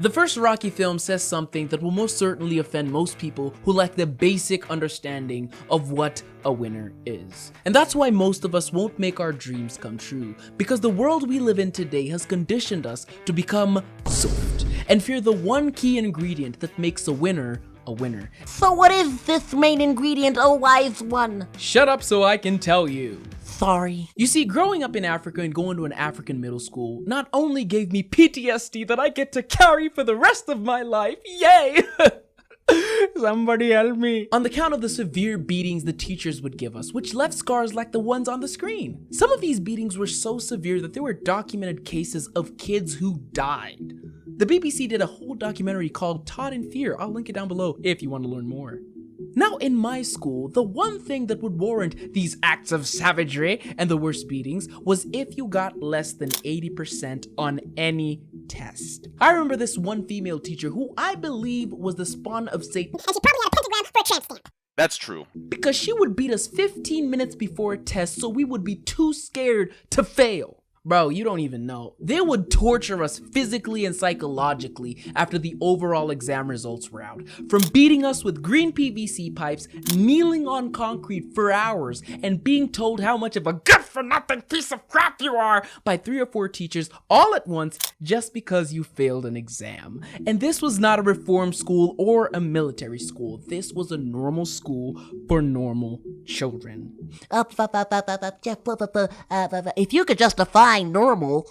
The first Rocky film says something that will most certainly offend most people who lack the basic understanding of what a winner is. And that's why most of us won't make our dreams come true, because the world we live in today has conditioned us to become soft and fear the one key ingredient that makes a winner a winner. So what is this main ingredient, oh wise one? Shut up so I can tell you. Sorry. You see, growing up in Africa and going to an African middle school not only gave me PTSD that I get to carry for the rest of my life, yay! Somebody help me. On the count of the severe beatings the teachers would give us, which left scars like the ones on the screen. Some of these beatings were so severe that there were documented cases of kids who died. The BBC did a whole documentary called Taught in Fear. I'll link it down below if you want to learn more. Now, in my school, the one thing that would warrant these acts of savagery and the worst beatings was if you got less than 80% on any test. I remember this one female teacher who I believe was the spawn of Satan. And she probably had a pentagram for a tramp stamp. That's true. Because she would beat us 15 minutes before a test so we would be too scared to fail. Bro, you don't even know. They would torture us physically and psychologically after the overall exam results were out. From beating us with green PVC pipes, kneeling on concrete for hours, and being told how much of a good-for-nothing piece of crap you are by 3 or 4 teachers all at once just because you failed an exam. And this was not a reform school or a military school. This was a normal school for normal children. If you could just define normal.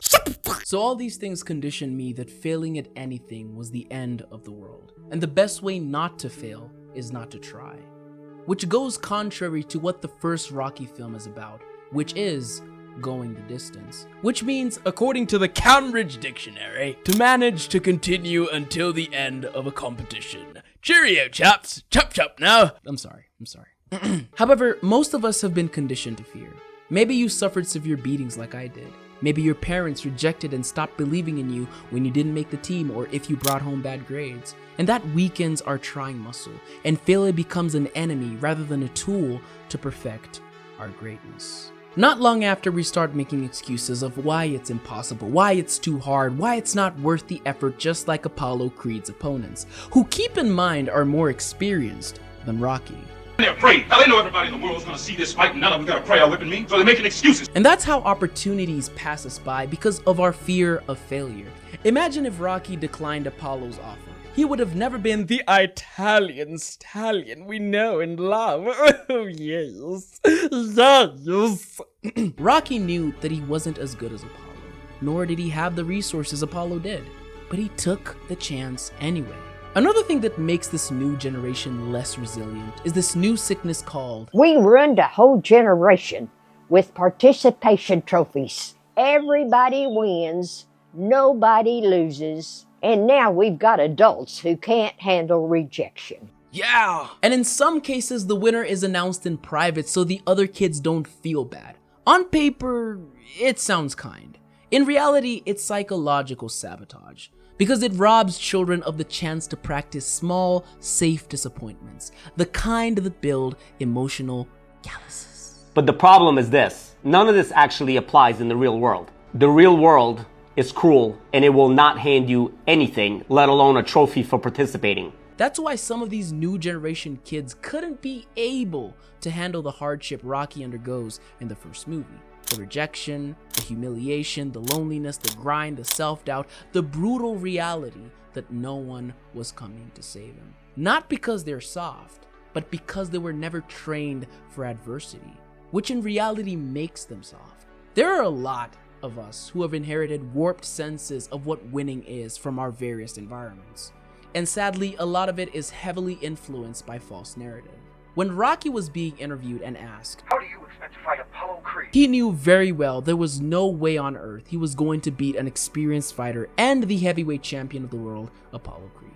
So all these things conditioned me that failing at anything was the end of the world. And the best way not to fail is not to try. Which goes contrary to what the first Rocky film is about, which is going the distance. Which means, according to the Cambridge Dictionary, to manage to continue until the end of a competition. Cheerio, chaps. Chop chop now. I'm sorry. However, most of us have been conditioned to fear. Maybe you suffered severe beatings like I did. Maybe your parents rejected and stopped believing in you when you didn't make the team or if you brought home bad grades. And that weakens our trying muscle, and failure becomes an enemy rather than a tool to perfect our greatness. Not long after, we start making excuses of why it's impossible, why it's too hard, why it's not worth the effort, just like Apollo Creed's opponents, who, keep in mind, are more experienced than Rocky. They're afraid. Now they know everybody in the world's gonna see this fight and none of them got a prayer whipping me, so they're making excuses. And that's how opportunities pass us by, because of our fear of failure. Imagine if Rocky declined Apollo's offer. He would have never been the Italian stallion we know and love. Oh, yes. Yes. Rocky knew that he wasn't as good as Apollo, nor did he have the resources Apollo did, but he took the chance anyway. Another thing that makes this new generation less resilient is this new sickness called... We ruined a whole generation with participation trophies. Everybody wins, nobody loses, and now we've got adults who can't handle rejection. Yeah! And in some cases, the winner is announced in private so the other kids don't feel bad. On paper, it sounds kind. In reality, it's psychological sabotage, because it robs children of the chance to practice small, safe disappointments, the kind that build emotional calluses. But the problem is this: none of this actually applies in the real world. The real world is cruel, and it will not hand you anything, let alone a trophy for participating. That's why some of these new generation kids couldn't be able to handle the hardship Rocky undergoes in the first movie. The rejection, the humiliation, the loneliness, the grind, the self-doubt, the brutal reality that no one was coming to save him. Not because they're soft, but because they were never trained for adversity, which in reality makes them soft. There are a lot of us who have inherited warped senses of what winning is from our various environments. And sadly, a lot of it is heavily influenced by false narrative. When Rocky was being interviewed and asked, "How do you expect to fight Apollo Creed?" he knew very well there was no way on earth he was going to beat an experienced fighter and the heavyweight champion of the world, Apollo Creed.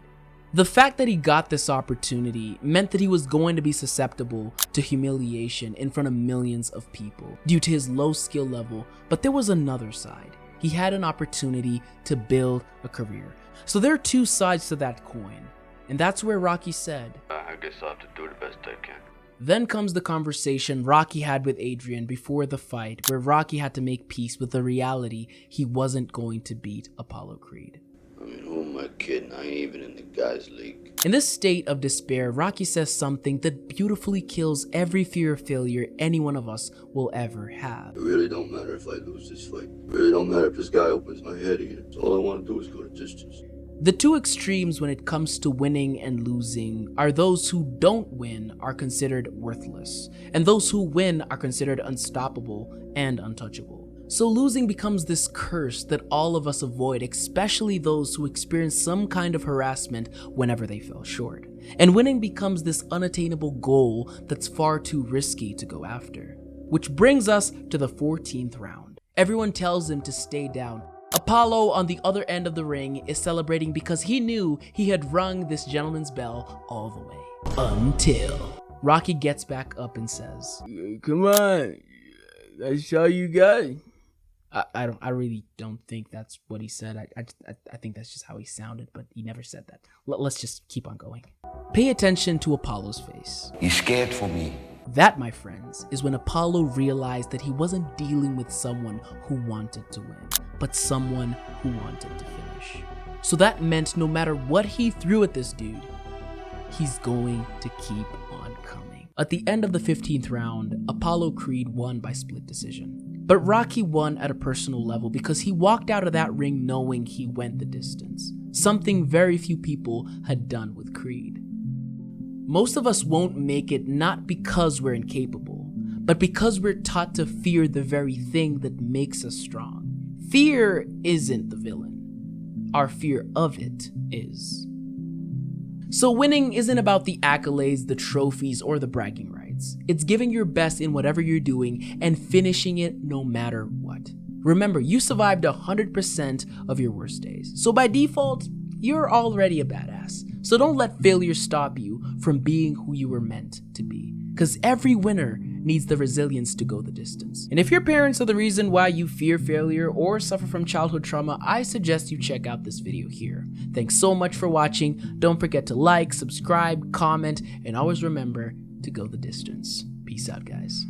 The fact that he got this opportunity meant that he was going to be susceptible to humiliation in front of millions of people due to his low skill level, but there was another side. He had an opportunity to build a career. So there are two sides to that coin, and that's where Rocky said, I guess I'll have to do the best I can. Then comes the conversation Rocky had with Adrian before the fight, where Rocky had to make peace with the reality he wasn't going to beat Apollo Creed. I mean, who am I kidding? I ain't even in the guys' league. In this state of despair, Rocky says something that beautifully kills every fear of failure any one of us will ever have. It really don't matter if I lose this fight. It really don't matter if this guy opens my head again. All I want to do is go to distance. The two extremes when it comes to winning and losing are those who don't win are considered worthless, and those who win are considered unstoppable and untouchable. So losing becomes this curse that all of us avoid, especially those who experience some kind of harassment whenever they fell short. And winning becomes this unattainable goal that's far too risky to go after. Which brings us to the 14th round. Everyone tells him to stay down. Apollo on the other end of the ring is celebrating because he knew he had rung this gentleman's bell all the way. Until Rocky gets back up and says, "Come on, that's all you got." I really don't think that's what he said. I think that's just how he sounded, but he never said that. Let's just keep on going. Pay attention to Apollo's face. You scared for me? That, my friends, is when Apollo realized that he wasn't dealing with someone who wanted to win, but someone who wanted to finish. So that meant no matter what he threw at this dude, he's going to keep on coming. At the end of the 15th round, Apollo Creed won by split decision. But Rocky won at a personal level because he walked out of that ring knowing he went the distance, something very few people had done with Creed. Most of us won't make it not because we're incapable, but because we're taught to fear the very thing that makes us strong. Fear isn't the villain. Our fear of it is. So winning isn't about the accolades, the trophies, or the bragging rights. It's giving your best in whatever you're doing and finishing it no matter what. Remember, you survived 100% of your worst days. So by default, you're already a badass. So don't let failure stop you from being who you were meant to be. Because every winner needs the resilience to go the distance. And if your parents are the reason why you fear failure or suffer from childhood trauma, I suggest you check out this video here. Thanks so much for watching. Don't forget to like, subscribe, comment, and always remember to go the distance. Peace out, guys.